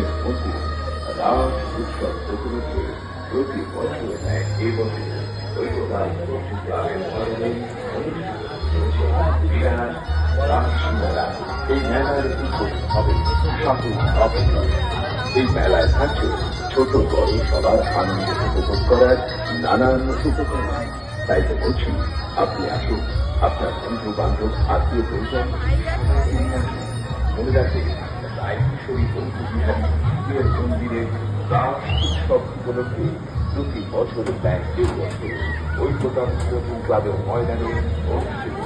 শিবের মন্দির রাস উৎসব উপলক্ষে প্রতি বছর ন্যায় এবছর ঐক্যতার ক্লাবের আয়োজনে অনুষ্ঠিত হচ্ছে বিরাট রাস মেলা। এই মেলার উদ্বোধন হবে 7 নভেম্বর। এই মেলায় থাকছে ছোট বড় সবার আনন্দ উপভোগ করার নানান উপকরণ। তাই তো বলছি, আপনি আসুন, আপনার বন্ধু বান্ধব আত্মীয় পরিজন মনে রাখে রায়কিশোরী বন্ধু বিহারী শিবের মন্দিরের রাস উৎসব উপলক্ষে প্রতি বছর প্রায় 1 বছর ঐক্যতা স্পোর্টিং ক্লাবের ময়দানে অনুষ্ঠিত